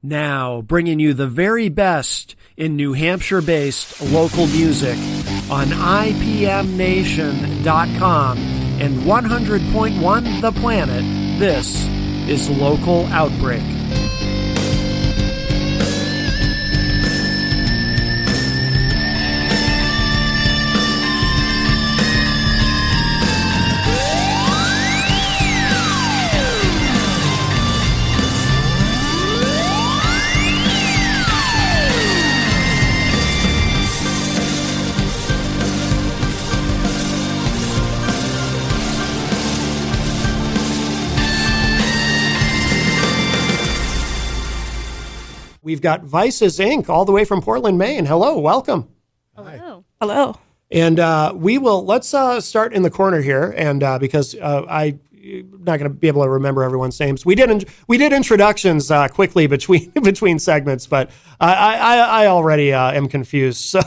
Now, bringing you the very best in New Hampshire-based local music on IPMNation.com and 100.1 The Planet, this is Local Outbreak. We've got Vices Inc. all the way from Portland, Maine. Hello, welcome. Hello. Hello. And let's start in the corner here. And because I'm not going to be able to remember everyone's names. We did introductions quickly between segments, but I already am confused. So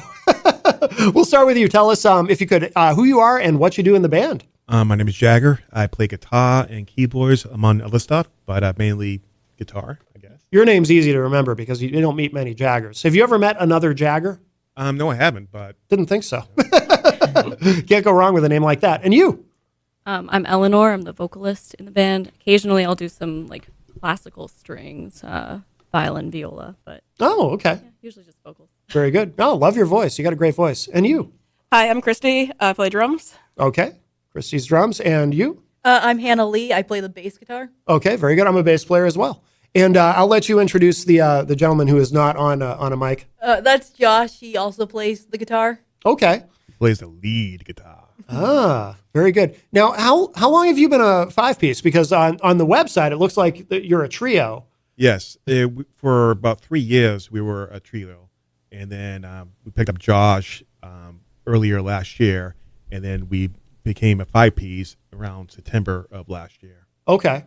we'll start with you. Tell us, if you could, who you are and what you do in the band. My name is Jagger. I play guitar and keyboards, among other stuff, but mainly guitar, I guess. Your name's easy to remember because you don't meet many Jaggers. Have you ever met another Jagger? No, I haven't, but... Didn't think so. Can't go wrong with a name like that. And you? I'm Eleanor. I'm the vocalist in the band. Occasionally I'll do some like classical strings, violin, viola, but... Oh, okay. Yeah, usually just vocals. Very good. Oh, love your voice. You got a great voice. And you? Hi, I'm Christy. I play drums. Okay. Christy's drums. And you? I'm Hannah Lee. I play the bass guitar. Okay, very good. I'm a bass player as well. And I'll let you introduce the gentleman who is not on a mic. That's Josh. He also plays the guitar. Okay. He plays the lead guitar. Ah, very good. Now, how long have you been a five-piece? Because on the website, it looks like you're a trio. Yes. For about 3 years, we were a trio. And then we picked up Josh earlier last year. And then we became a five-piece around September of last year. Okay.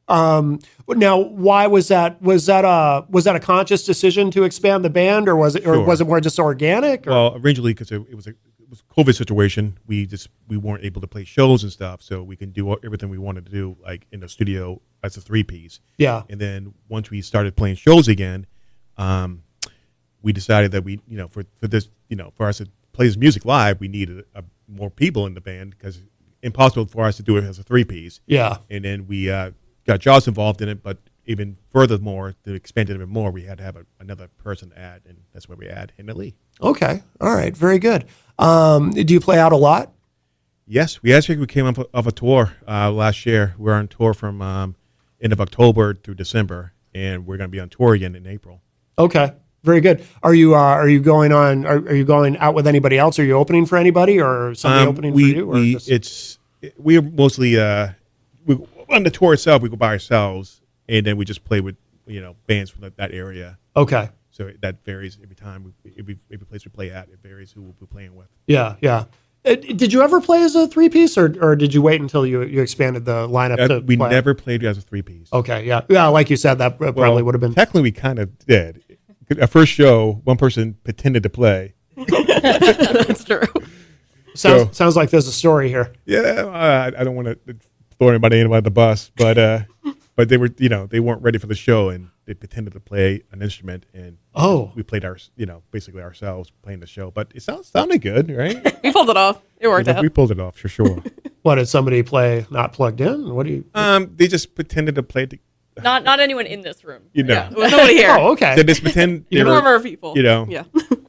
Now, why was that? Was that a conscious decision to expand the band, or was it more just organic? Or? Well, originally because it was a COVID situation, we weren't able to play shows and stuff, so we can do everything we wanted to do, like in the studio as a three-piece. Yeah. And then once we started playing shows again, we decided that we, for this, for us to play this music live, we needed more people in the band because it's impossible for us to do it as a three-piece. Yeah. And then we got Josh involved in it, but even furthermore, to expand it even more, we had to have another person to add, and that's where we add Hannah Lee. Okay. All right. Very good. Do you play out a lot? Yes. We came up of a tour last year. We're on tour from end of October through December, and we're going to be on tour again in April. Okay. Very good. Are you going out with anybody else? Are you opening for anybody, or somebody opening for you? Or we're mostly on the tour itself. We go by ourselves, and then we just play with bands from that area. Okay. So that varies every time. Every place we play at, it varies who we'll be playing with. Yeah, yeah. Did you ever play as a three-piece, or did you wait until you expanded the lineup? We never played as a three-piece. Okay, yeah. Like you said, that probably would have been... Technically, we kind of did. Our first show, one person pretended to play. That's true. Sounds like there's a story here. Yeah, I don't want to throw anybody under the bus, but they were, they weren't ready for the show, and they pretended to play an instrument, and we played basically ourselves playing the show. But it sounded good, right? We pulled it off. It worked out. We pulled it off for sure. What, did somebody play not plugged in? What do you? They just pretended to play. Not anyone in this room. Yeah, there was nobody here. Oh, okay. They just pretend. Former people. Yeah.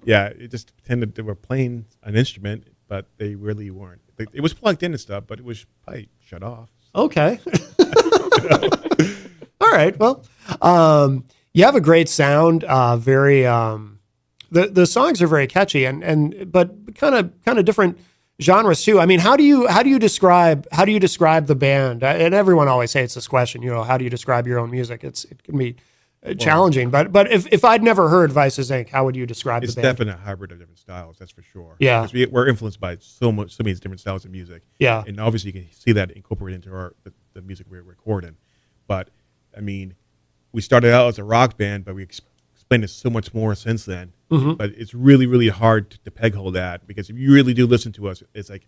Yeah. It just pretended they were playing an instrument, but they really weren't. It was plugged in and stuff, but it was probably shut off. Okay. All right. Well, you have a great sound. Very. The songs are very catchy but kind of different genres too. I mean, how do you describe the band? And everyone always hates this question. How do you describe your own music? It can be challenging. But if I'd never heard Vices Inc., how would you describe the band? It's definitely a hybrid of different styles. That's for sure. Yeah, we're influenced by so many different styles of music. Yeah, and obviously you can see that incorporated into the music we're recording. But I mean, we started out as a rock band, but we explained it so much more since then. Mm-hmm. But it's really, really hard to peg hold that, because if you really do listen to us, it's like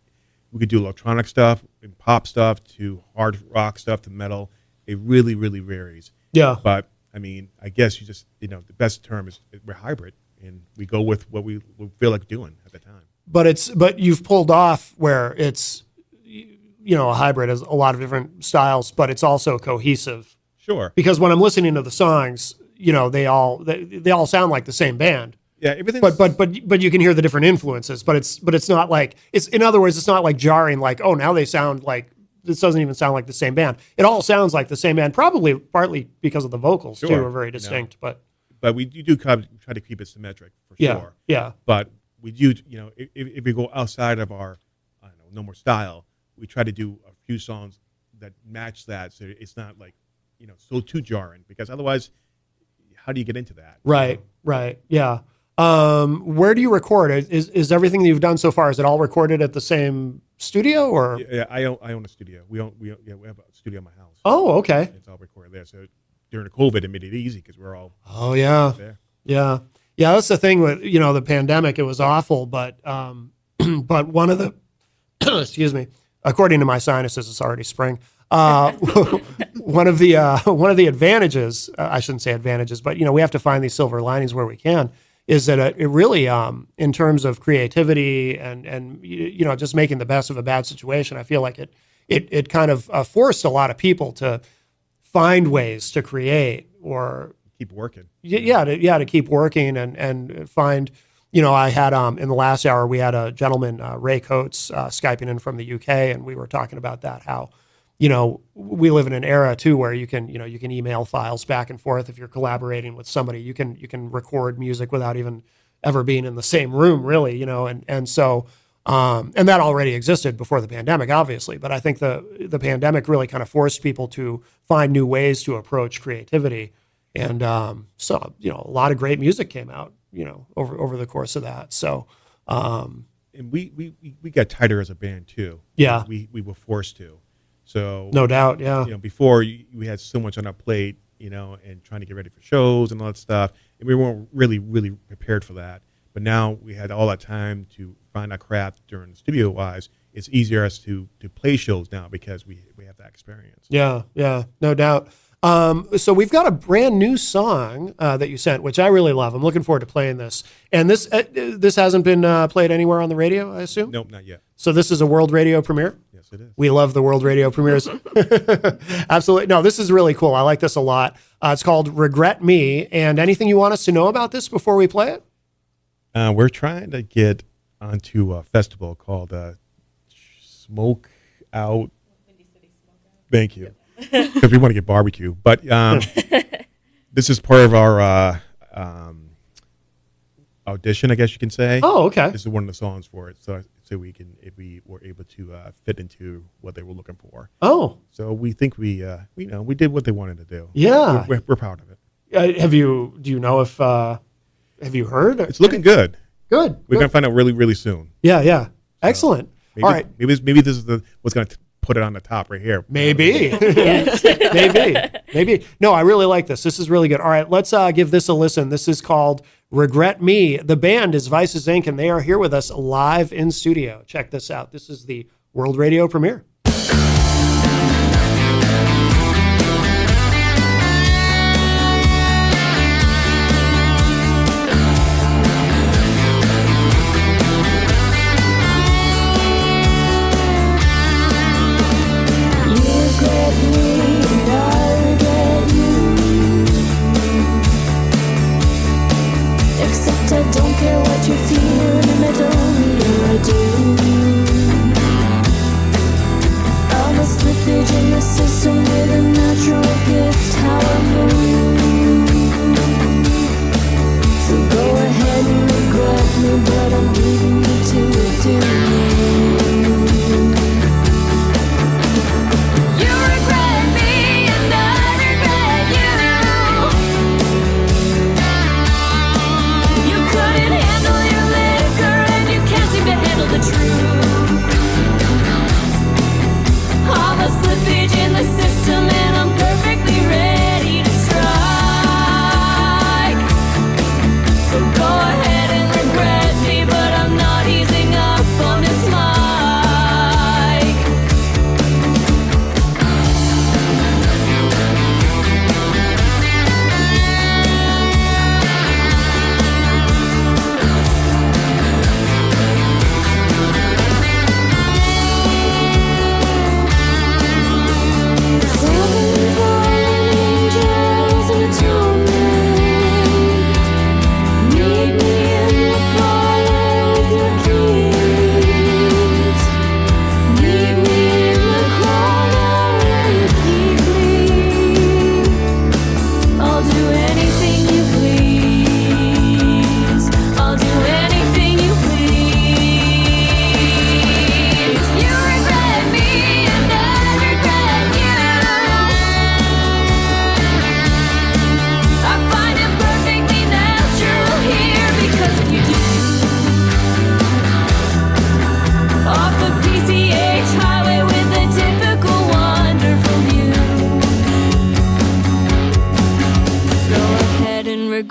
we could do electronic stuff and pop stuff to hard rock stuff to metal. It really, really varies. Yeah. But I mean, I guess you just, the best term is we're hybrid, and we go with what we feel like doing at the time. But you've pulled off where it's, a hybrid has a lot of different styles, but it's also cohesive. Sure. Because when I'm listening to the songs, they all sound like the same band. Yeah, everything. But you can hear the different influences. But it's not like in other words, it's not like jarring. Like, oh, now they sound like this doesn't even sound like the same band. It all sounds like the same band. Probably partly because of the vocals too are very distinct. But we do try to keep it symmetric for sure. Yeah. But we do, if we go outside of our, No More style, we try to do a few songs that match that, so it's not like, so too jarring. Because otherwise, how do you get into that? Right. Yeah. Where do you record? Is everything that you've done so far, is it all recorded at the same studio or? Yeah, I own a studio. We have a studio in my house. Oh, okay. It's all recorded there. So during the COVID, it made it easy because we're all. Oh yeah. There. Yeah. Yeah. That's the thing with, the pandemic, it was awful, but one of the, excuse me, according to my sinuses, it's already spring. One of the advantages, I shouldn't say advantages, but we have to find these silver linings where we can, is that it really, in terms of creativity and just making the best of a bad situation, I feel like it kind of forced a lot of people to find ways to create or keep working. To keep working and find. I had in the last hour we had a gentleman, Ray Coates, Skyping in from the UK, and we were talking about that, how we live in an era too where you can email files back and forth. If you're collaborating with somebody, you can record music without even ever being in the same room, really, and so and that already existed before the pandemic, obviously. But I think the pandemic really kind of forced people to find new ways to approach creativity, and so a lot of great music came out, over the course of that. So. And we got tighter as a band too. Yeah, we were forced to. So no doubt, yeah. Before we had so much on our plate, and trying to get ready for shows and all that stuff, and we weren't really prepared for that. But now we had all that time to find our craft during studio wise. It's easier us to play shows now because we have that experience. Yeah, no doubt. So we've got a brand new song that you sent, which I really love. I'm looking forward to playing this. And this hasn't been played anywhere on the radio, I assume? Nope, not yet. So this is a world radio premiere? Yes, it is. We love the world radio premieres. Absolutely. No, this is really cool. I like this a lot. It's called Regret Me. And anything you want us to know about this before we play it? We're trying to get onto a festival called Smoke Out. Thank you. Because we want to get barbecue. But this is part of our audition, I guess you can say. Oh, okay. This is one of the songs for it. So we can, if we were able to fit into what they were looking for. Oh. So we think we did what they wanted to do. Yeah. We're proud of it. Do you know if, have you heard? It's looking good. Good. We're going to find out really, really soon. Yeah. Excellent. Maybe, all right. Maybe this is what's going to put it on the top right here. Maybe. Maybe. No, I really like this. This is really good. All right, let's give this a listen. This is called Regret Me. The band is Vices Inc., and they are here with us live in studio. Check this out. This is the World Radio premiere. All the slippage in the system, and I'm perfectly ready to strike.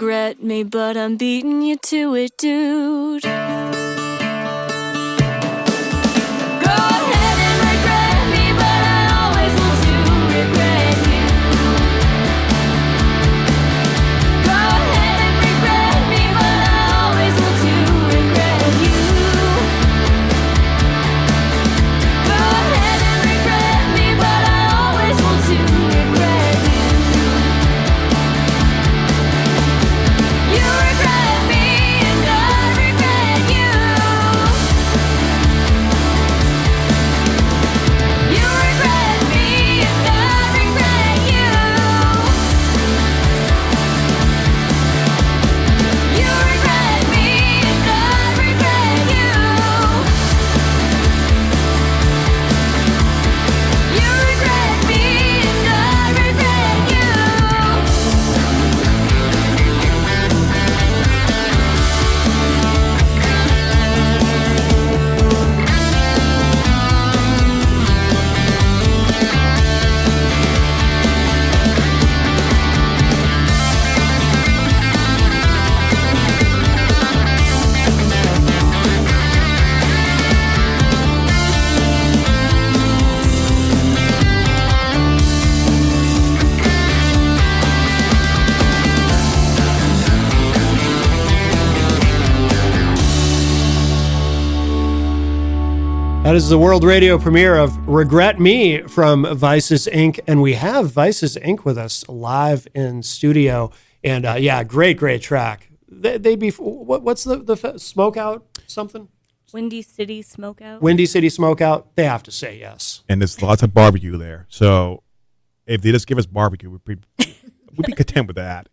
regret me, but I'm beating you to it, dude. Go ahead and regret me, but I always want to regret you. Go ahead and regret me, but I always want to regret you. Go ahead and regret me, but I always want to regret you. You regret me and I regret you. You regret me and I regret you. You regret me and I regret you. You regret me and I regret you. That is the world radio premiere of Regret Me from Vices Inc. And we have Vices Inc. with us live in studio. And yeah, great track. They be, what's the Smokeout something? Windy City Smokeout. Windy City Smokeout. They have to say yes. And there's lots of barbecue there. So if they just give us barbecue, we'd be content with that.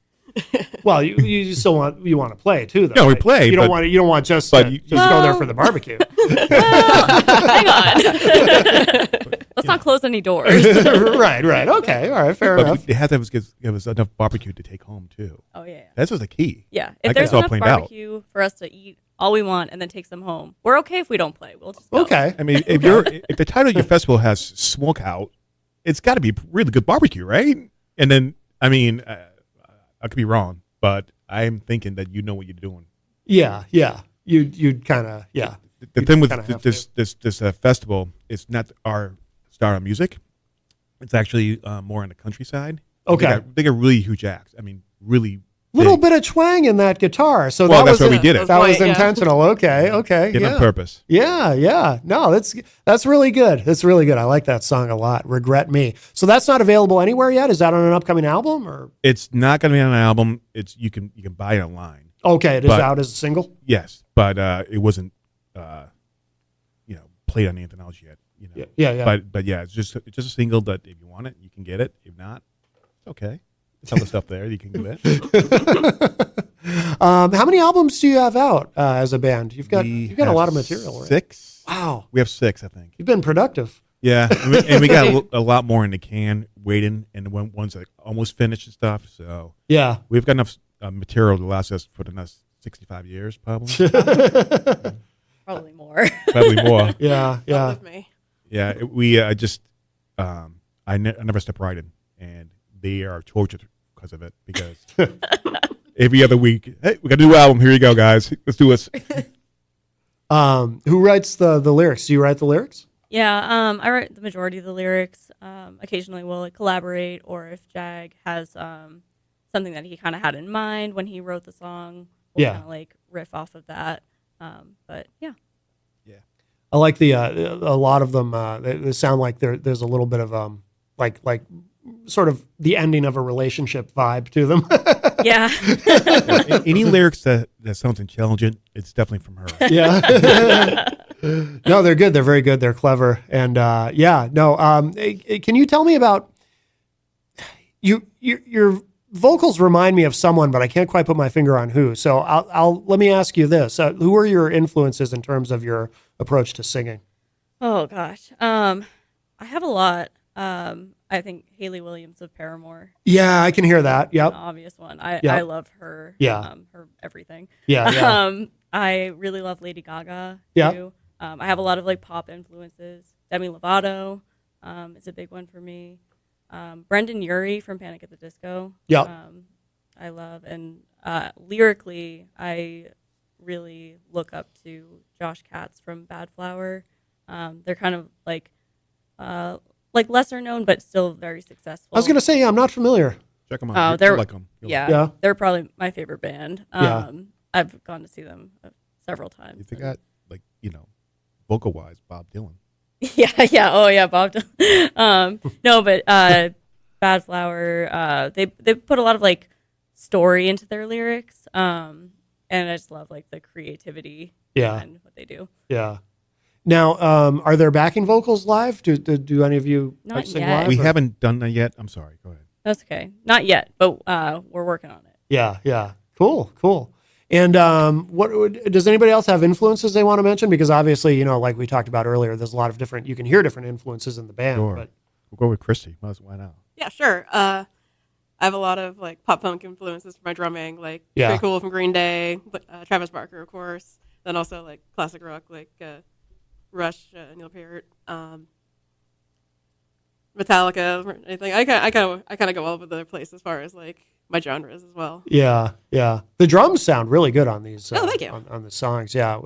Well, you still want to play too, though. No, we right? play, You don't but- want just but to you- just go there for the barbecue. Hang on. Let's not close any doors. right. Okay. All right. Fair But enough. they have to give us enough barbecue to take home too. Oh yeah. That's just the key. Yeah. I If guess there's all enough planned out. barbecue for us to eat all we want and then take some home, we're okay if we don't play. We'll just go. Okay. I mean, if the title of your festival has Smokeout, it's got to be really good barbecue, right? And then, I mean, I could be wrong, but I'm thinking that you know what you're doing. Yeah. You'd kind of The You'd thing with kinda have this festival, it's not our style of music. It's actually more in the countryside. Okay. They got really huge acts. I mean, really little big. bit of twang in that guitar. So Well, that that's was why we did it. That was Yeah. intentional. Okay. Did it yeah. on purpose. Yeah. No, that's really good. That's really good. I like that song a lot. Regret Me. So that's not available anywhere yet. Is that on an upcoming album or? It's not going to be on an album. It's you can buy it online. Okay, it is But- out as a single. Yes, but it wasn't played on the anthology yet. Yeah. But yeah, it's just a single that if you want it, you can get it. If not, it's okay. Some of the stuff there you can get it. How many albums do you have out as a band? You've got a have lot of material, right? 6. Wow, We have 6, I think. you've been productive. Yeah, and we got a lot more in the can waiting, and the ones that almost finished and stuff. So Yeah. we've got enough material to last us for the next 65 years, probably. Probably more. Probably more. Yeah. Not with me. Yeah, I never step right in, and they are tortured because of it. Because every other week, hey, we got a new album. Here you go, guys. Let's do this. Who writes the lyrics? Do you write the lyrics? Yeah, I write the majority of the lyrics. Occasionally we'll collaborate, or if Jag has something that he kind of had in mind when he wrote the song, we'll Yeah. kind of riff off of that. But yeah. I like the a lot of them. They sound like there's a little bit of like sort of the ending of a relationship vibe to them. Yeah. Any lyrics that sounds intelligent, it's definitely from her. Yeah. No, they're good. They're very good. They're clever. And yeah, no. Can you tell me about your vocals remind me of someone, but I can't quite put my finger on who. So let me ask you this: who are your influences in terms of your approach to singing? Oh gosh. I have a lot. I think Hayley Williams of Paramore. Yeah, I can hear that. An Yep. obvious one. Yeah. I love her. Yeah. Her everything. Yeah. I really love Lady Gaga Yeah. too. I have a lot of pop influences. Demi Lovato is a big one for me. Brendan Urie from Panic at the Disco. Yep. I love, and lyrically, I really look up to Josh Katz from Bad Flower. They're kind of like lesser known, but still very successful. I was gonna say, yeah, I'm not familiar. Check them Oh, out. they're You'll like them. Yeah. they're probably my favorite band. Yeah. I've gone to see them several times. If you got vocal wise, Bob Dylan. Yeah. Oh, yeah, Bob Dylan. No, but Bad Flower, they put a lot of like story into their lyrics, and I just love like the creativity behind what they do. Yeah. Now, are there backing vocals live? Do any of you Not sing yet. live? We or- haven't done that yet. I'm sorry. Go ahead. That's okay. Not yet, but we're working on it. Yeah. Cool. And does anybody else have influences they want to mention? Because obviously, like we talked about earlier, there's a lot of you can hear different influences in the band. Sure. But We'll go with Christy. Why not? Yeah, sure. I have a lot of like pop punk influences for my drumming, like Yeah. Pretty Cool from Green Day, Travis Barker, of course. Then also like classic rock, like Rush, Neil Peart, Metallica, or anything. I kind of go all over the place as far as like my genres as well. yeah. The drums sound really good on these. Oh, thank you. On the songs. Yeah.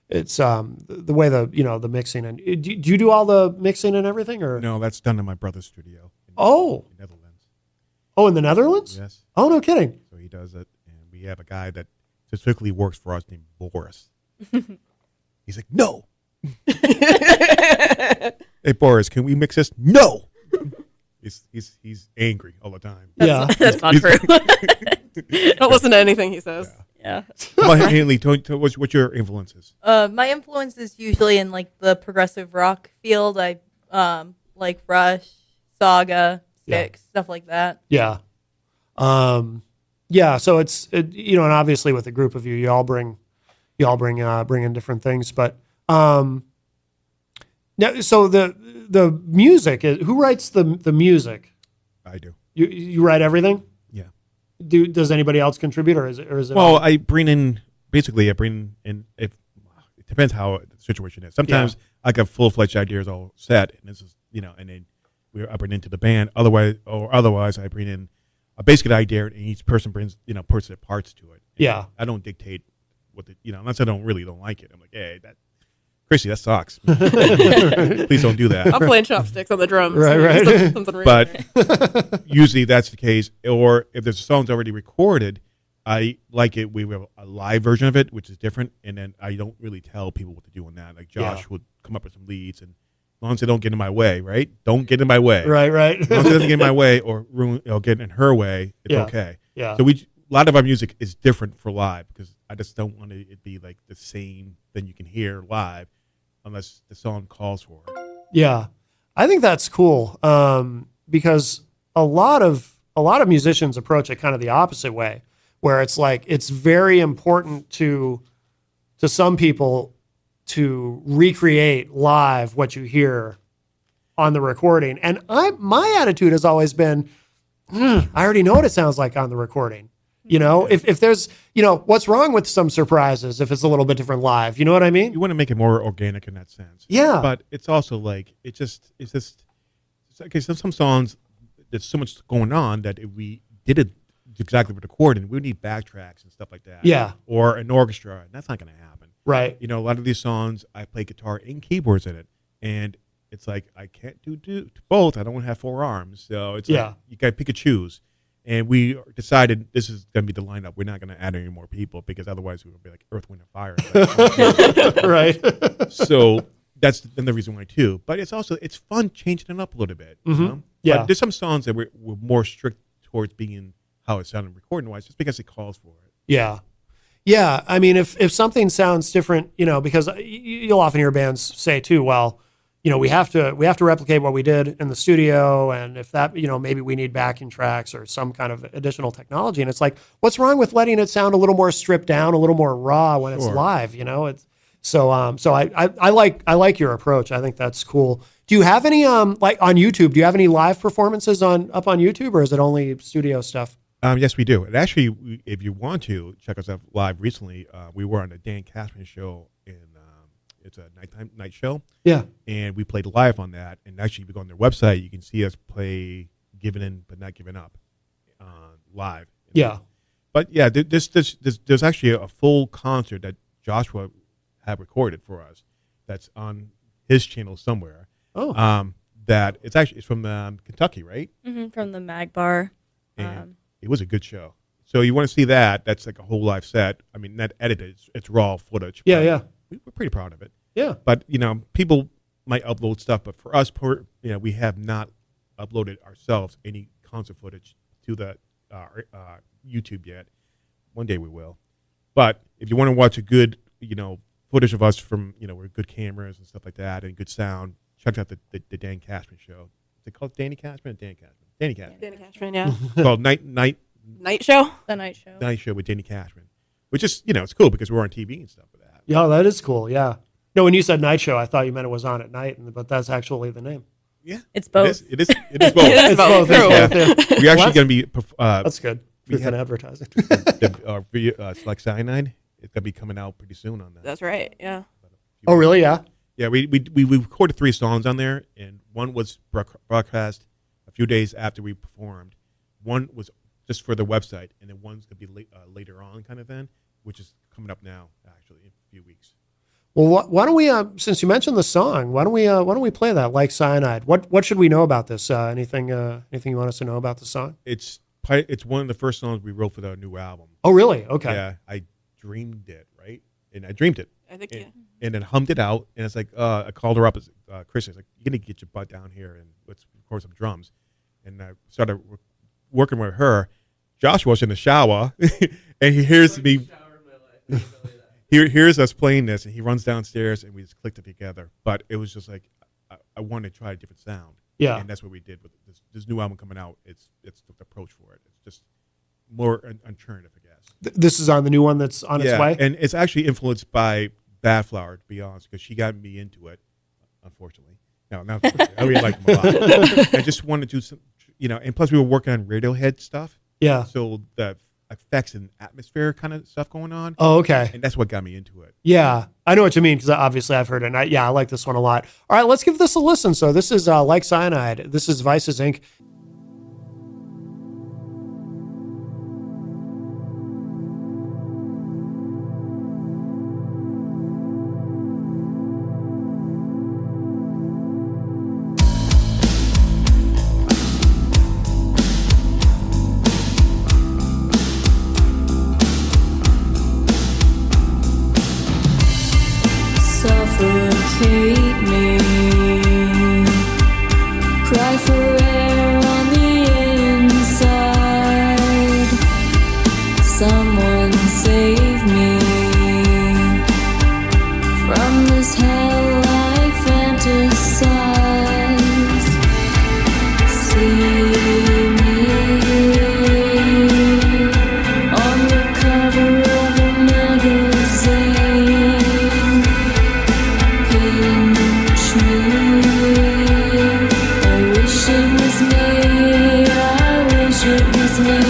It's the way the mixing and do you do all the mixing and everything or No, that's done in my brother's studio. In Oh. the Netherlands. Oh, in the Netherlands? Yes. Oh, no kidding. So he does it, and we have a guy that specifically works for us named Boris. He's like, no. Hey Boris, can we mix this? No. He's angry all the time. Yeah. That's not true. Don't listen to anything he says. Yeah. Well, Haley, what's your influences? My influence is usually in like the progressive rock field. I like Rush, Saga, Styx, stuff like that. Yeah. Yeah. So and obviously with a group of you all bring in different things, but, now, so the music who writes the music? I do. You write everything? Yeah. Does anybody else contribute or is it? Well, I bring in if it depends how the situation is. Sometimes I got full-fledged ideas all set, and this is and then I bring into the band. Otherwise, I bring in a basic idea, and each person brings puts their parts to it. And Yeah. I don't dictate what unless I don't like it. I'm like, hey, Chrissy, that sucks. Please don't do that. I'm playing chopsticks on the drums. Right. Something right But there. usually that's the case. Or if there's a song's already recorded, I like it. We have a live version of it, which is different, and then I don't really tell people what to do on that. Like Josh would come up with some leads, and as long as they don't get in my way, right? Don't get in my way. Right. As long as it doesn't get in my way or ruin, get in her way, it's okay. Yeah. So a lot of our music is different for live because I just don't want it to be like the same thing you can hear live, unless the song calls for it. Yeah. I think that's cool. Because a lot of musicians approach it kind of the opposite way, where it's like it's very important to some people to recreate live what you hear on the recording. And my attitude has always been, I already know what it sounds like on the recording. If there's, what's wrong with some surprises if it's a little bit different live? You know what I mean? You want to make it more organic in that sense. Yeah. But it's also like it's just okay. So some songs, there's so much going on that if we did it exactly with recording, we would need backtracks and stuff like that. Yeah. Or an orchestra, and that's not going to happen. Right. A lot of these songs, I play guitar and keyboards in it, and it's like I can't do both. I don't have 4 arms, so it's like you got to pick and choose. And we decided this is going to be the lineup. We're not going to add any more people because otherwise we would be like Earth, Wind, and Fire. Right. So that's the reason why too. But it's fun changing it up a little bit. Yeah. But there's some songs that we're more strict towards being how it sounded recording wise, just because it calls for it. Yeah. Yeah. I mean, if something sounds different, because you'll often hear bands say too, well, we have to replicate what we did in the studio. And if that, maybe we need backing tracks or some kind of additional technology. And it's like, what's wrong with letting it sound a little more stripped down, a little more raw when it's live, it's so I like your approach. I think that's cool. Do you have any, like on YouTube, do you have any live performances up on YouTube or is it only studio stuff? Yes, we do. And actually, if you want to check us out live recently, we were on the Dan Cashman show it's a night show. Yeah. And we played live on that. And actually, if you go on their website, you can see us play Giving In But Not Giving Up live. Yeah. But yeah, there's actually a full concert that Joshua had recorded for us. That's on his channel somewhere. Oh. That it's from Kentucky, right? From the Mag Bar. And it was a good show. So you want to see that? That's like a whole live set. I mean, not edited; it's raw footage. Yeah, but yeah. We're pretty proud of it. Yeah. But people might upload stuff, but for us, we have not uploaded ourselves any concert footage to the YouTube yet. One day we will. But if you want to watch a good, footage of us from, with good cameras and stuff like that and good sound, check out the Dan Cashman show. Is it called Danny Cashman or Dan Cashman? Danny Cashman. Danny Cashman, yeah. It's called Night Show. The night show. Night Show with Danny Cashman, which is, it's cool because we're on TV and stuff with that. Yeah, that is cool. Yeah. No, when you said night show, I thought you meant it was on at night, but that's actually the name. Yeah. It's both. It is both. It is It's both. True. It's both, yeah. We're actually Well, going to be. that's good. we Truth in had- advertising. It's like Cyanide. It's going to be coming out pretty soon on that. That's right. Yeah. Oh, really? Yeah. Yeah, we recorded 3 songs on there, and one was broadcast a few days after we performed. One was just for the website, and then one's going to be later on kind of thing, which is coming up now, actually, in a few weeks. Well, why don't we? Since you mentioned the song, why don't we play that? Like Cyanide. What should we know about this? Anything you want us to know about the song? It's one of the first songs we wrote for the new album. Oh, really? Okay. Yeah, I dreamed it, right? And I dreamed it. I think, yeah. And then hummed it out, and it's like I called her up as Chris. I was like, "You're gonna get your butt down here and let's record some drums." And I started working with her. Joshua's in the shower, and he hears me. He hears us playing this, and he runs downstairs, and we just clicked it together. But it was just like I wanted to try a different sound. Yeah. And that's what we did with this new album coming out. It's the approach for it. It's just more alternative, I guess. This is on the new one that's on its way. And it's actually influenced by Bad Flower, to be honest, because she got me into it. Unfortunately, no, I really like them a lot. I just wanted to do some, and plus we were working on Radiohead stuff. Yeah. So the effects and atmosphere kind of stuff going on. Oh, okay. And that's what got me into it. Yeah, I know what you mean because obviously I've heard it. And I like this one a lot. All right, let's give this a listen. So this is Like Cyanide. This is Vices Inc. Suffocate me, cry for air on the inside. Someone save me from this hell I fantasize. See me on the cover of a magazine. Pinch me. I wish it was me. I wish it was me.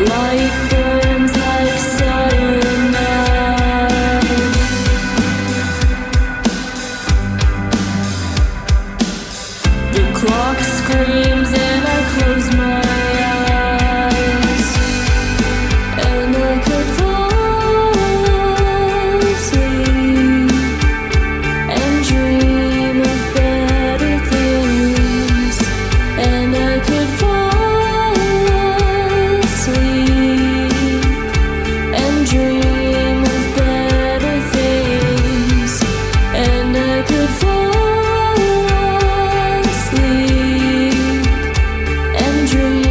Light burns like cyanide. The clock screams and I close my eyes, and I could fall asleep and dream of better things, and I could fall asleep and dream of better things, and I could fall asleep and dream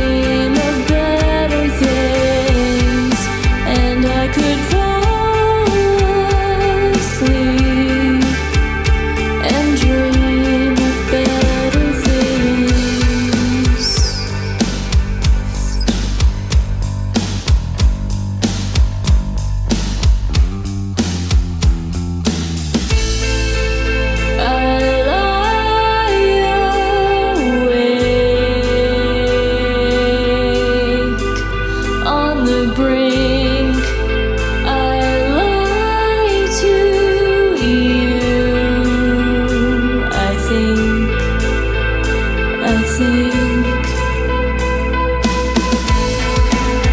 think.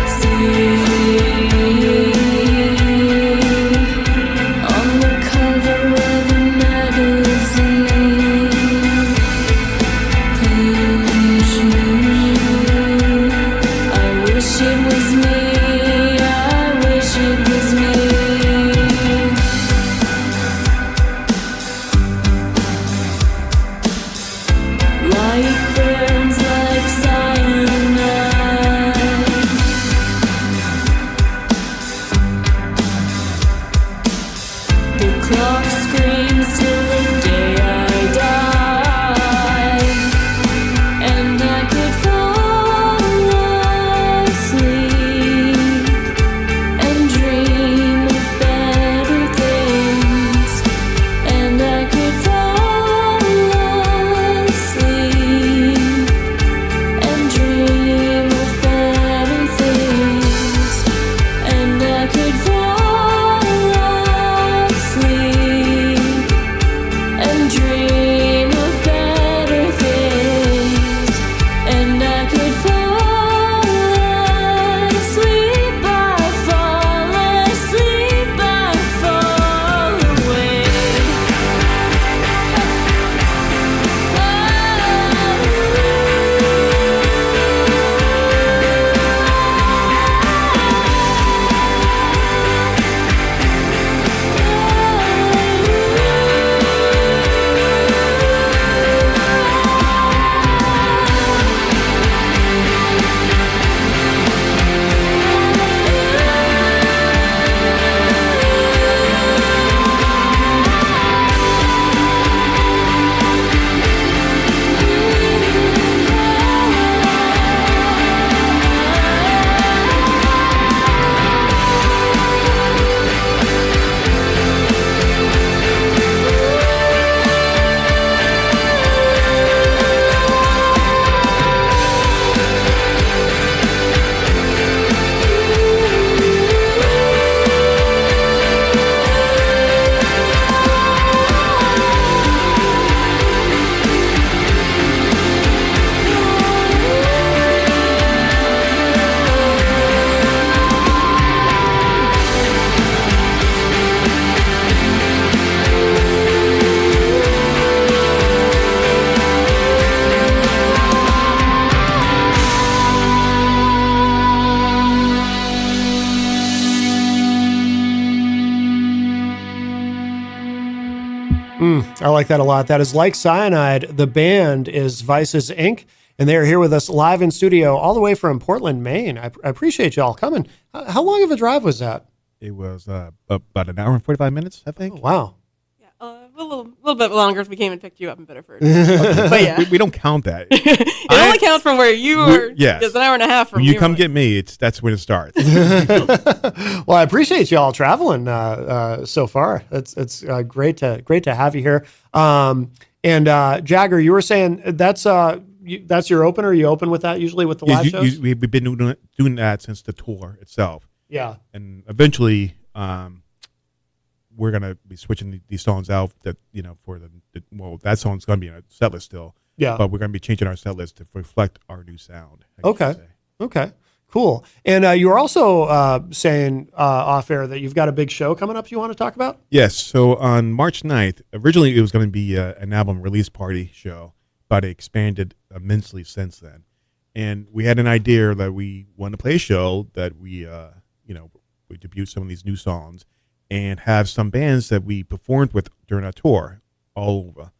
See on the cover of a magazine. Pinch me. I wish it was me. I wish it was me. Light burns like cyanide. The clock screams till the day I die, and I could fall asleep and dream of better things, and I could fall asleep and dream of better things, and I could fall asleep and dream of better things, and I could fall asleep. I fall asleep. I fall away. I like that a lot. That is Like Cyanide. The band is Vices Inc., and they are here with us live in studio all the way from Portland, Maine. I appreciate y'all coming. How long of a drive was that? It was about an hour and 45 minutes, I think. Oh, wow. Yeah, a little bit longer if we came and picked you up in Biddeford. But yeah, We don't count that. it only counts from where you are. yes. It's an hour and a half from When you here. come get me, that's when it starts. Well, I appreciate y'all traveling so far. It's great to have you here. And Jagger, you were saying that's your opener. You open with that usually with the live shows. We've been doing that since the tour itself. Yeah. And eventually, we're gonna be switching these songs out. That for that song's gonna be in a set list still. Yeah. But we're gonna be changing our set list to reflect our new sound. Okay. Okay. Cool. And you were also saying off air that you've got a big show coming up you want to talk about? Yes. So on March 9th, originally it was going to be an album release party show, but it expanded immensely since then. And we had an idea that we wanted to play a show that we debut some of these new songs and have some bands that we performed with during our tour all over.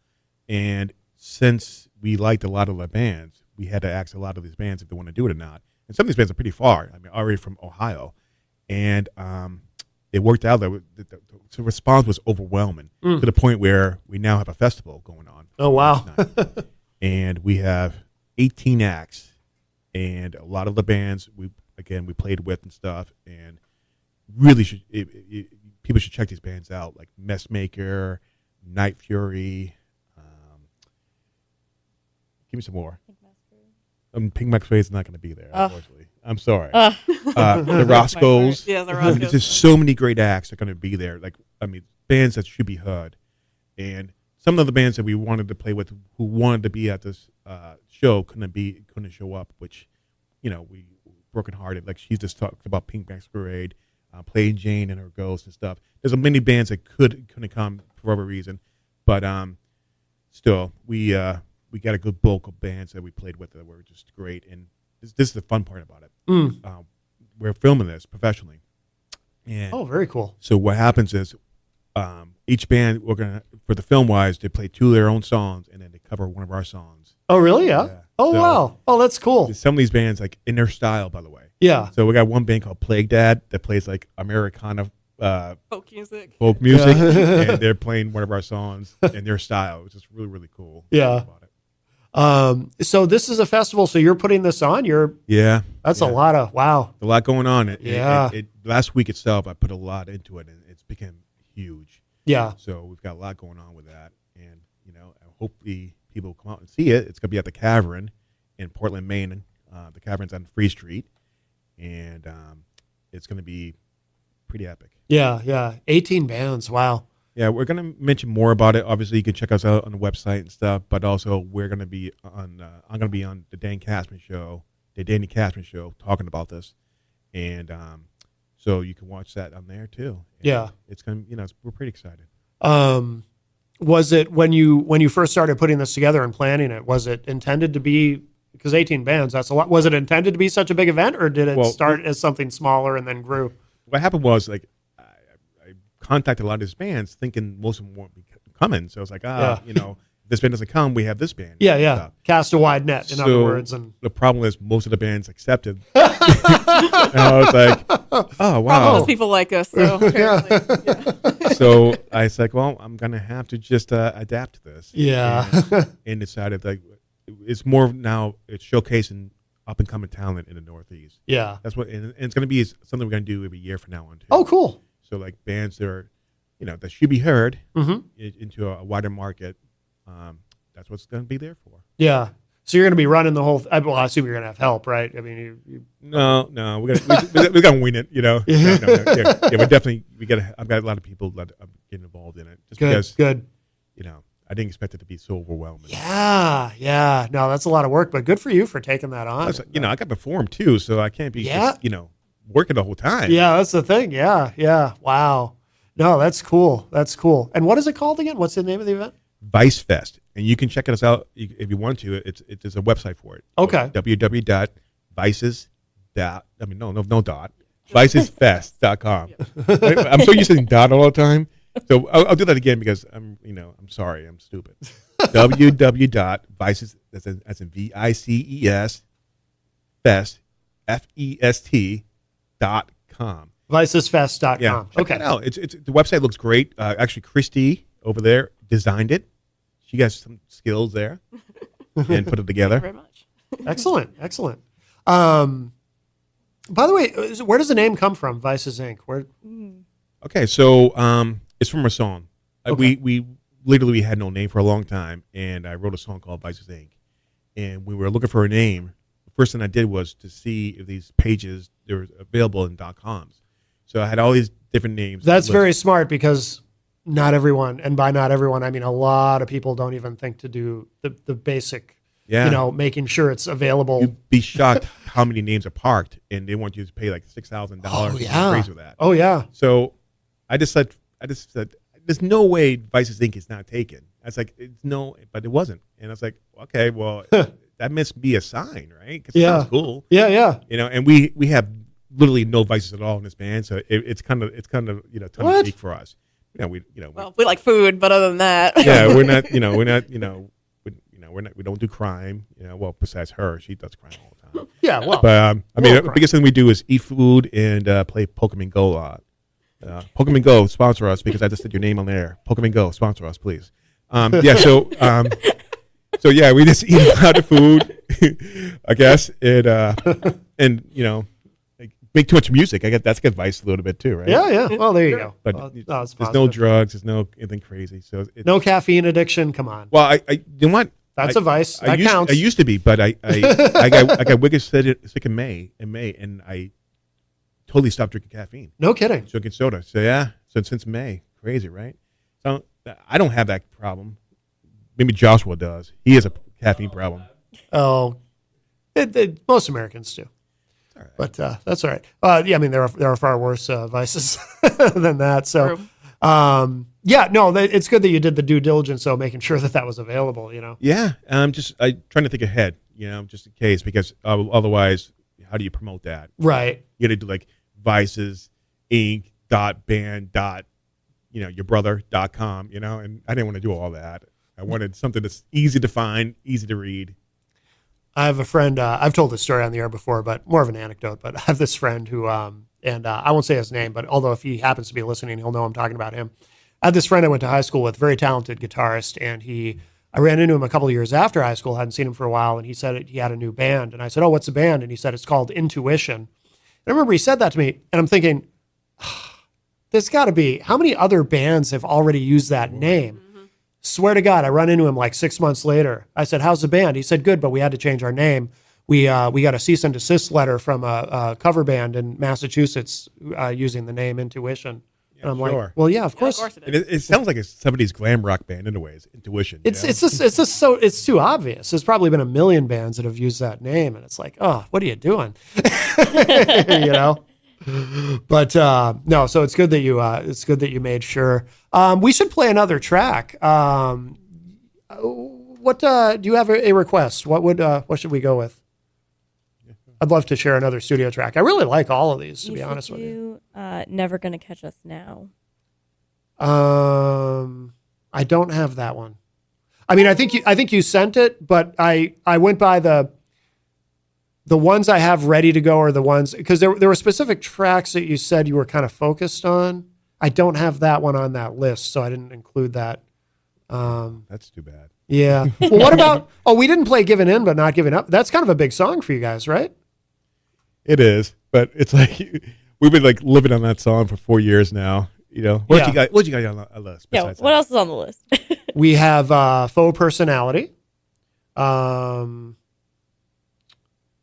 And since we liked a lot of the bands, we had to ask a lot of these bands if they want to do it or not. And some of these bands are pretty far. I mean, already from Ohio. And it worked out that the response was overwhelming to the point where we now have a festival going on. Oh, wow. And we have 18 acts. And a lot of the bands we played with and stuff. And really people should check these bands out, like Messmaker, Night Fury. Give me some more. Pink Maxway is not going to be there, unfortunately. I'm sorry. The Roscoes. Yeah, the Roscoes. There's so many great acts that are going to be there. Bands that should be heard. And some of the bands that we wanted to play with who wanted to be at this show couldn't show up, which, we brokenhearted. Like she just talked about Pink Masquerade, Plain Jane and her Ghost and stuff. There's many bands that couldn't come for whatever reason, but still we got a good bulk of bands that we played with that were just great, and this is the fun part about it. We're filming this professionally, and very cool. so what happens is each band for the film wise, they play 2 of their own songs and then they cover one of our songs. Oh, really? Yeah. Yeah. Oh, So- wow. Oh, that's cool. Some of these bands, like in their style, by the way. Yeah. So we got one band called Plague Dad that plays like Americana Folk music. folk music, Yeah. and they're playing one of our songs in their style, which is really, really cool. Yeah. About it. So this is a festival. So you're putting this on. Yeah. That's Yeah. a lot of wow. A lot going on. Yeah. Last week itself, I put a lot into it, and it's become huge. Yeah. So we've got a lot going on with that, and hopefully people will come out and see it. It's going to be at the Cavern in Portland, Maine. The Cavern's on Free Street, and it's going to be pretty epic. Yeah. Yeah. 18 bands. Wow. Yeah, we're going to mention more about it. Obviously, you can check us out on the website and stuff, but also we're going to be on. I'm going to be on the Danny Cashman show, talking about this, and so you can watch that on there too. And Yeah. it's going to, we're pretty excited. Was it when you first started putting this together and planning it, was it intended to be, because 18 bands, that's a lot. Was it intended to be such a big event, or did it start as something smaller and then grew? What happened was, like, I contacted a lot of these bands thinking most of them won't be coming. So I was like, if this band doesn't come, we have this band. Yeah. Yeah. Cast a wide net, in other words. And the problem is most of the bands accepted. And I was like, oh, Probably wow. those people like us. So apparently, yeah. So I was like, well, I'm going to have to just adapt to this. Yeah. And decided, like, it's more now, it's showcasing up and coming talent in the Northeast. Yeah. That's what, and it's going to be something we're going to do every year from now on too. Oh, cool. So like bands that are, that should be heard Mm-hmm. into a wider market. That's what's going to be there for. Yeah. So you're going to be running the whole. Well, I assume you're going to have help, right? I mean, No, we're gonna win it. Yeah. We definitely I've got a lot of people that are getting involved in it. Just because good. I didn't expect it to be so overwhelming. Yeah, yeah. No, that's a lot of work, but good for you for taking that on. Plus, I got to perform too, so I can't be just, working the whole time. Yeah, that's the thing. Yeah, yeah. Wow. No, that's cool. That's cool. And what is it called again? What's the name of the event? Vice Fest, and you can check us out if you want to. There's a website for it. Okay. Vicesfest.com. I'm so used to saying dot all the time, so I'll do that again because I'm sorry, I'm stupid. www.vices, that's in VICES fest FEST.com. Vicesfest.com. Yeah, check Okay. that out. It's the website looks great. Actually, Christy over there designed it. She got some skills there and put it Thank you together. very much. Excellent. Excellent. By the way, where does the name come from? Vices Inc. Where? Okay, so it's from a song. Okay. We literally had no name for a long time, and I wrote a song called Vices Inc. And we were looking for a name. The first thing I did was to see if these pages they were available in .coms. So I had all these different names. That's very smart because not everyone, and by not everyone, I mean a lot of people don't even think to do the basic, making sure it's available. You'd be shocked how many names are parked, and they want you to pay like $6,000 Oh, to yeah. raise with that. Oh, yeah. So I just said, there's no way Vices Inc. is not taken. I was like, but it wasn't. And I was like, okay, well, that must be a sign, right? Because it Yeah. sounds cool. Yeah, yeah. And we have literally no vices at all in this band, so it's kind of tongue in What? cheek for us. We Well, we like food, but other than that, yeah, we're not we don't do crime. Well, besides her, she does crime all the time. Yeah, well. But the crime. biggest thing we do is eat food and play Pokemon Go a lot. Pokemon Go sponsor us because I just said your name on there. Pokemon Go sponsor us, please. So yeah, we just eat a lot of food, I guess, and like, make too much music. I guess that's good advice a little bit too, right? Yeah, yeah. Well, there you go. But It's there's no positive. drugs, there's no anything crazy. So No caffeine addiction. Come on. Well, you know what? That's a vice. That counts. I used to be, but I got wicked sick in May, and I totally stopped drinking caffeine, No kidding. drinking soda. So yeah, so since May, crazy, right? So I don't have that problem. Maybe Joshua does. He has a caffeine problem. Oh, most Americans do. But that's all right. Yeah, I mean there are far worse vices than that. So, yeah, no, it's good that you did the due diligence, so making sure that was available. Yeah, I'm trying to think ahead. Just in case, because otherwise, how do you promote that? Right. You got to do like Vices Inc. Band yourbrother.com. And I didn't want to do all that. I wanted something that's easy to find, easy to read. I have a friend. I've told this story on the air before, but more of an anecdote. But I have this friend who, and I won't say his name, but although if he happens to be listening, he'll know I'm talking about him. I had this friend I went to high school with, very talented guitarist, and I ran into him a couple of years after high school, hadn't seen him for a while, and he said he had a new band. And I said, "Oh, what's the band?" And he said, "It's called Intuition." And I remember he said that to me, and I'm thinking, there's got to be, how many other bands have already used that name? Swear to God, I run into him like 6 months later. I said, "How's the band?" He said, "Good, but we had to change our name. We got a cease and desist letter from a cover band in Massachusetts using the name Intuition." And I'm sure. like, "Well, yeah, of course." it is. It sounds like a 70s glam rock band in a way. It's Intuition. It's too obvious. There's probably been a million bands that have used that name, and it's like, oh, what are you doing? But no, so it's good that you made sure. We should play another track. What do you have a request? What should we go with? I'd love to share another studio track. I really like all of these, to be honest with you. Never Gonna Catch Us Now. I don't have that one. I mean, I think you sent it, but I went by the ones I have ready to go are the ones, because there were specific tracks that you said you were kind of focused on. I don't have that one on that list, so I didn't include that. That's too bad. Yeah. Well, what about? Oh, we didn't play "Giving In But Not Giving Up." That's kind of a big song for you guys, right? It is, but it's like we've been like living on that song for 4 years now. What you got on the list? Yeah. Besides What that? else is on the list? We have Faux Personality.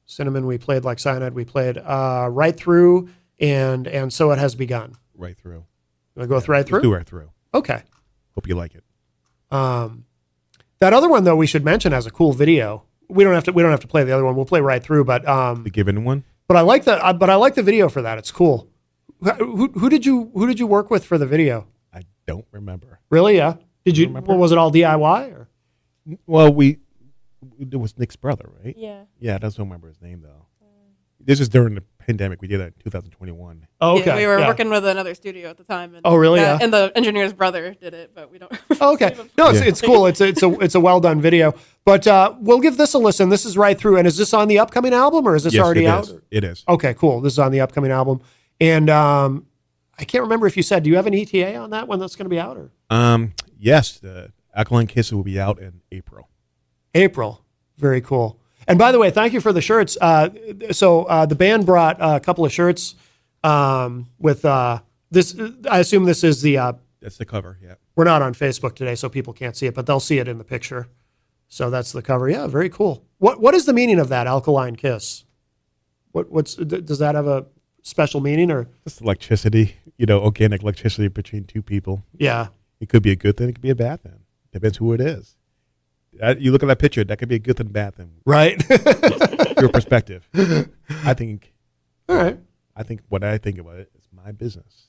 Cinnamon, we played Like Cyanide. We played Right Through and So It Has Begun. Right Through. You want to go with Right Through? Let's do Right Through. Okay. Hope you like it. That other one, though, we should mention has a cool video. We don't have to play the other one. We'll play Right Through, but The Given one. But I like that. But I like the video for that. It's cool. Who did you work with for the video? I don't remember. Really? Yeah. Did you? Remember? Well, was it all DIY or? Well, it was Nick's brother, right? Yeah. Yeah, I don't remember his name though. This is during the pandemic. We did that in 2021. Oh, okay. Yeah, we were yeah. working with another studio at the time. And, Oh, really? Yeah. And the engineer's brother did it, but we don't. Oh, okay. No, it's cool. It's a well done video. But we'll give this a listen. This is Right Through. And is this on the upcoming album or is this Yes, already it out? is. It is. Okay, cool. This is on the upcoming album. And I can't remember if you said, do you have an ETA on that when that's going to be out? Or Yes, the Alkaline Kisses will be out in April. April. Very cool. And by the way, thank you for the shirts. So the band brought a couple of shirts with this. I assume this is the. That's the cover. Yeah. We're not on Facebook today, so people can't see it, but they'll see it in the picture. So that's the cover. Yeah, very cool. What is the meaning of that Alkaline Kiss? Does that have a special meaning or? Just electricity, organic electricity between two people. Yeah. It could be a good thing. It could be a bad thing. Depends who it is. You look at that picture. That could be a good thing, bad thing. Right. Your perspective. I think. All right. I think what I think about it is my business.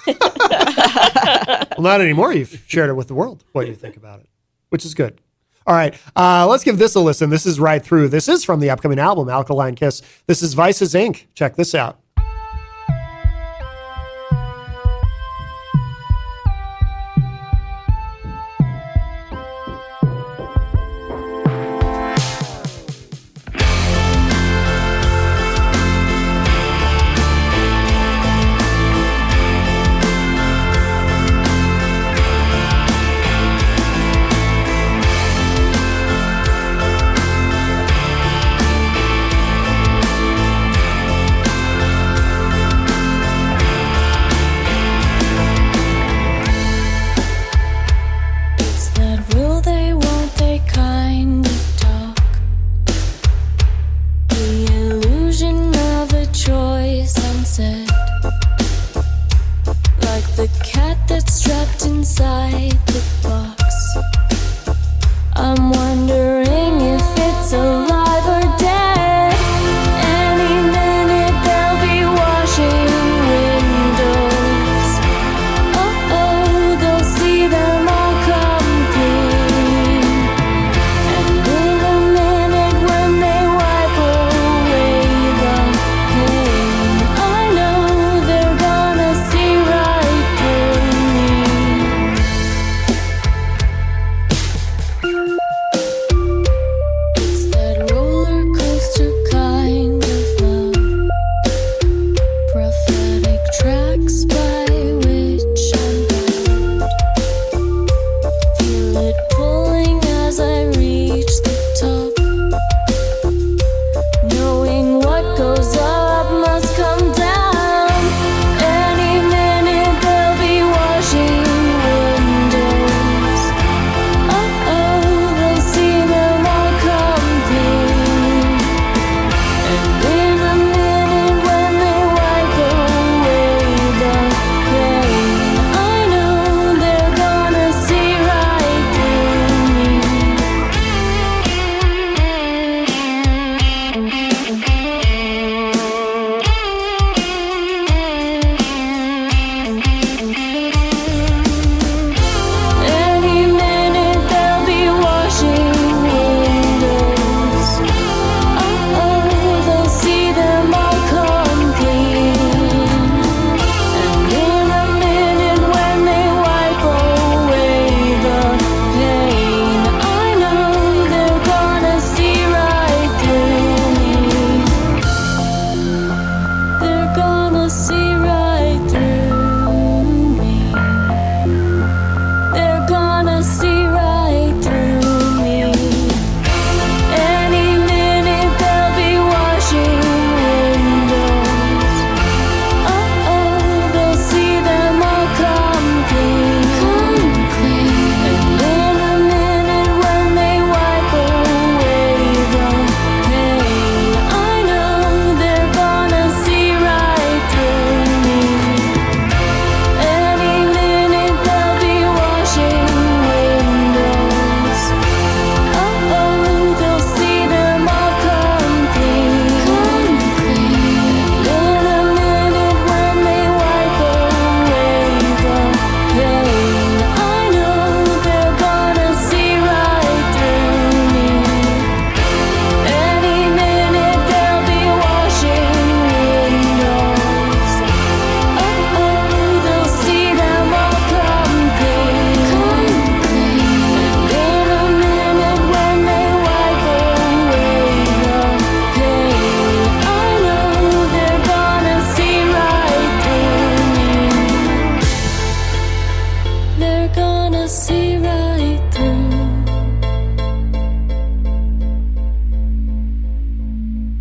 Well, not anymore. You've shared it with the world what you think about it, which is good. All right. Let's give this a listen. This is Right Through. This is from the upcoming album, Alkaline Kiss. This is Vices Inc. Check this out. Thank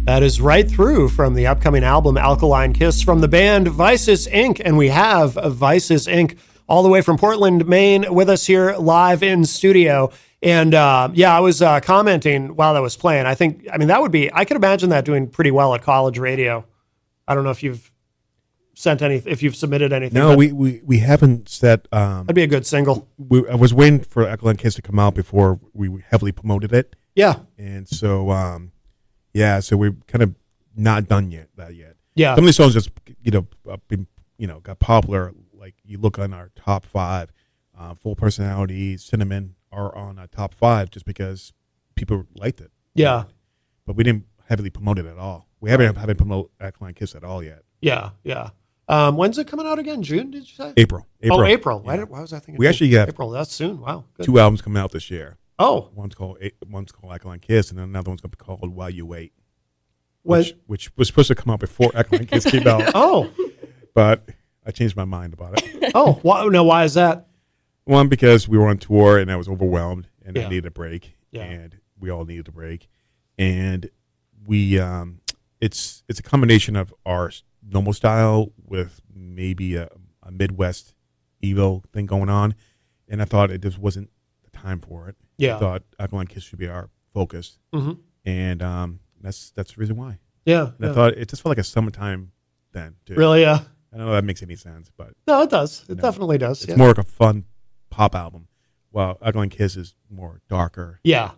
That is Right Through from the upcoming album Alkaline Kiss from the band Vices Inc. And we have Vices Inc. all the way from Portland, Maine with us here live in studio. And I was commenting while that was playing. I mean, that would be, I could imagine that doing pretty well at college radio. I don't know if you've if you've submitted anything. No, we haven't set. That'd be a good single. I was waiting for Alkaline Kiss to come out before we heavily promoted it. Yeah. And so, so we're kind of not done yet. Yeah. Some of these songs just, got popular. Like you look on our top 5, Full Personality, Cinnamon are on our top 5 just because people liked it. Yeah. But we didn't heavily promote it at all. We haven't promote Alkaline Kiss at all yet. Yeah. Yeah. When's it coming out again? June, did you say? April. Oh, April. Yeah. Why was I thinking? We actually have April. That's soon. Wow. Good. 2 albums coming out this year. Oh. One's called Alkaline Kiss, and another one's going to be called While You Wait, When, which was supposed to come out before Alkaline Kiss came out. Oh. But I changed my mind about it. Oh. Why is that? One, because we were on tour and I was overwhelmed and Yeah. I needed a break. Yeah. And we all needed a break. And we it's a combination of our normal style with maybe a Midwest Evo thing going on. And I thought it just wasn't the time for it. Yeah. I thought Alkaline Kiss should be our focus. Mm-hmm. And that's the reason why. Yeah. And I thought it just felt like a summertime then too. Really? Yeah. I don't know if that makes any sense, but No, it does. It definitely does. it's Yeah. more like a fun pop album. While Alkaline Kiss is more darker, Yeah.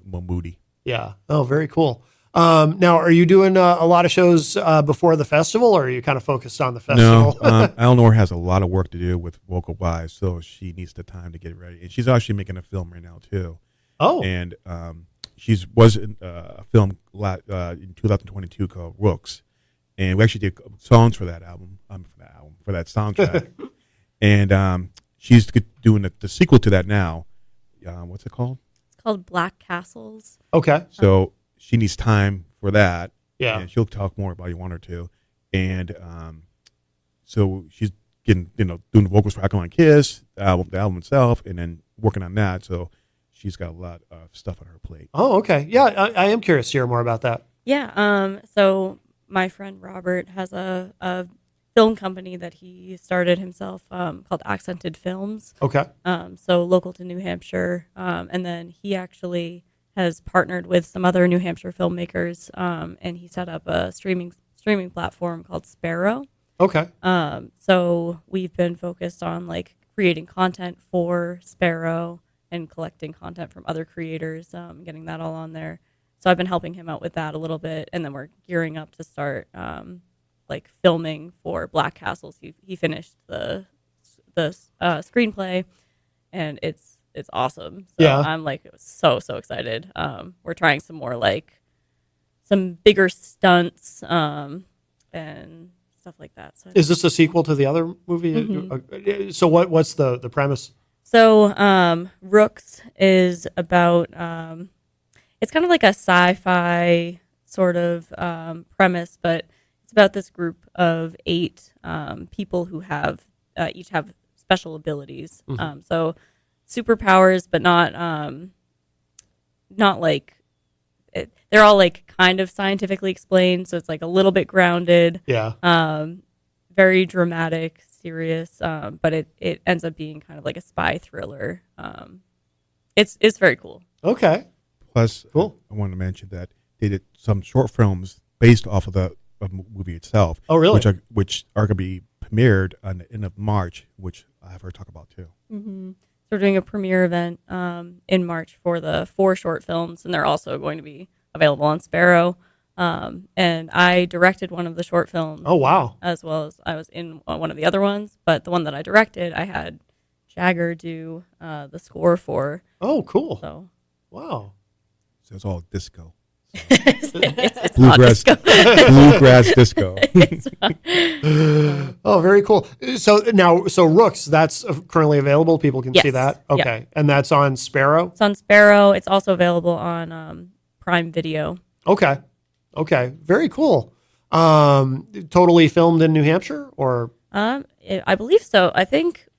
more moody. Yeah. Oh, very cool. Now, are you doing a lot of shows before the festival, or are you kind of focused on the festival? No, Eleanor has a lot of work to do with vocal wise, so she needs the time to get ready. And she's actually making a film right now too. Oh. And she was in a film in 2022 called Rooks, and we actually did songs for that album. For that soundtrack. And she's doing the sequel to that now. What's it called? It's called Black Castles. Okay. So she needs time for that. Yeah. And she'll talk more about it if you want her to. And so she's doing the vocals for Alkaline Kiss, the album itself, and then working on that. So she's got a lot of stuff on her plate. Oh, okay. Yeah, I am curious to hear more about that. Yeah. So my friend Robert has a film company that he started himself called Accented Films. Okay. So local to New Hampshire. And then he actually has partnered with some other New Hampshire filmmakers, and he set up a streaming platform called Sparrow. Okay. So we've been focused on like creating content for Sparrow and collecting content from other creators, getting that all on there. So I've been helping him out with that a little bit, and then we're gearing up to start like filming for Black Castles. He finished the screenplay, and it's awesome. So Yeah. I'm like so excited. We're trying some more like some bigger stunts and stuff like that. So Is this a sequel to the other movie? Mm-hmm. So what's the premise? So Rooks is about it's kind of like a sci-fi sort of premise, but it's about this group of 8 people who have each have special abilities. So superpowers, but not like they're all like kind of scientifically explained. So it's like a little bit grounded. Yeah. Very dramatic, serious, but it ends up being kind of like a spy thriller. It's very cool. Okay. Plus, Cool. I wanted to mention that they did some short films based off of the movie itself. Oh, really? Which are going to be premiered on the end of March, which I have her talk about too. Mm-hmm. So we're doing a premiere event in March for the 4 short films, and they're also going to be available on Sparrow. And I directed one of the short films. Oh, wow. As well as I was in one of the other ones, but the one that I directed, I had Jagger do the score for. Oh, cool. So Wow. So it's all disco. it's not disco. Bluegrass disco. Oh, very cool. So Rooks, that's currently available. People can see Yes. that. Yeah. Okay. And that's on Sparrow? It's on Sparrow. It's also available on Prime Video. Okay. Okay. Very cool. Totally filmed in New Hampshire or? I believe so. I think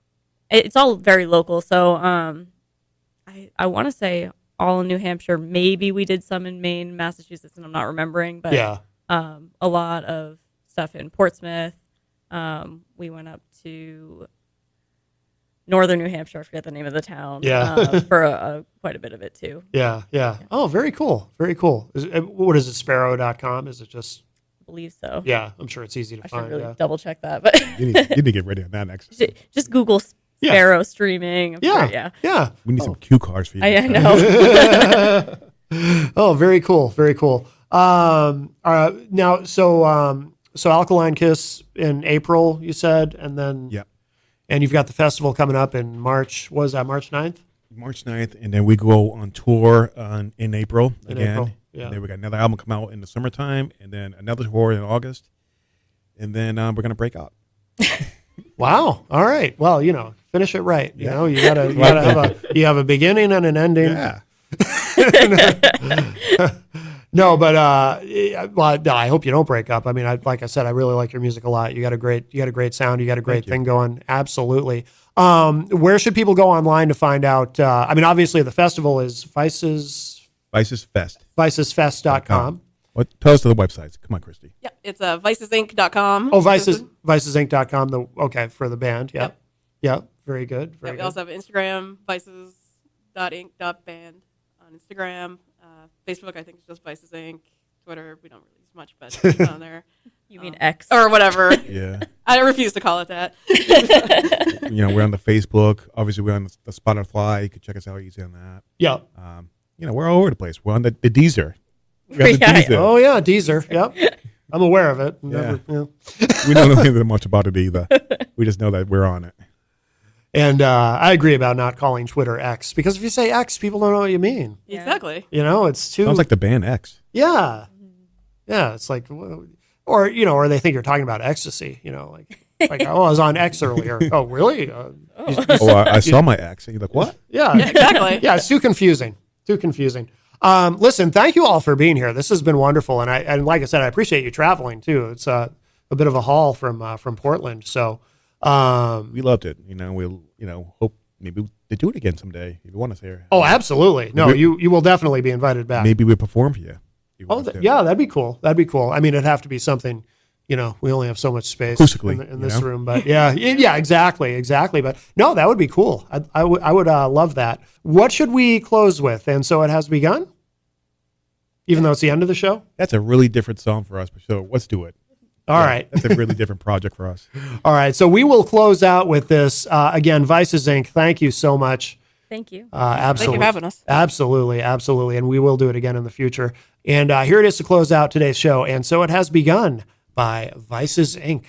it's all very local. So I want to say all in New Hampshire. Maybe we did some in Maine, Massachusetts, and I'm not remembering. But Yeah. a lot of stuff in Portsmouth. We went up to northern New Hampshire. I forget the name of the town. Yeah. For quite a bit of it too. Yeah. Yeah. Oh, very cool. Very cool. What is it? Sparrow.com? Is it just? I believe so. Yeah. I'm sure it's easy to I should find. really Yeah. double check that, but You need to get ready on that next. just Google Yeah. Sparrow streaming. I'm Yeah. sure, yeah. Yeah. We need some cue cards for you. I know. Oh, very cool. Very cool. Now, so Alkaline Kiss in April, you said, and then, Yep. and you've got the festival coming up in March. Was that March 9th? March 9th, and then we go on tour in April In again. April, yeah. And then we got another album come out in the summertime, and then another tour in August, and then we're gonna break up. Wow. All right. Well, finish it right. You Yeah. know, you gotta have a beginning and an ending. Yeah. No, but well, no, I hope you don't break up. I mean, like I said, I really like your music a lot. You got a great sound. You got a great thing going. Absolutely. Where should people go online to find out? I mean, obviously the festival is Vices Fest. vicesfest.com. What? Tell us the websites. Come on, Christy. Yeah, it's vicesinc.com. Oh, vicesinc.com. Okay, for the band. Yeah. Yep. Yeah. Very good. Yeah, Very we good. also have Instagram, vices.inc.band on Instagram. Facebook, I think it's just Vices Inc. Twitter, we don't really use much, but it's on there. You mean X? Or whatever. Yeah. I refuse to call it that. We're on the Facebook. Obviously, we're on the Spotify. You can check us out easy on that. Yeah. We're all over the place. We're on the Deezer. We have the Yeah. Deezer. Oh yeah, Deezer. Yep. I'm aware of it. Never, Yeah. We don't know anything much about it either. We just know that we're on it. And I agree about not calling Twitter X, because if you say X, people don't know what you mean. Yeah. Exactly. It's too. Sounds like the band X. Yeah. Yeah. It's like, or they think you're talking about ecstasy, like, oh, I was on X earlier. Oh, really? I saw my X. And you're like, what? Yeah. Yeah, exactly. Yeah. It's too confusing. Too confusing. Listen, thank you all for being here. This has been wonderful. And like I said, I appreciate you traveling too. It's a bit of a haul from Portland. So, We loved it. We'll hope maybe they do it again someday if you want us here. oh, absolutely. No, Maybe- you will definitely be invited back. Maybe we perform for you. if you Oh, want us to. yeah, that'd be cool. That'd be cool. I mean, it'd have to be something, we only have so much space Acoustically, in this you know? room, but yeah, exactly. But no, that would be cool. I would love that. What should we close with? And so it has begun, even though it's the end of the show. That's a really different song for us, but so let's do it. All right. That's a really different project for us. All right. So we will close out with this again. Vices Inc. Thank you so much. Thank you. Absolutely. Thank you for having us. Absolutely. And we will do it again in the future. And here it is to close out today's show. And so it has begun by Vices Inc.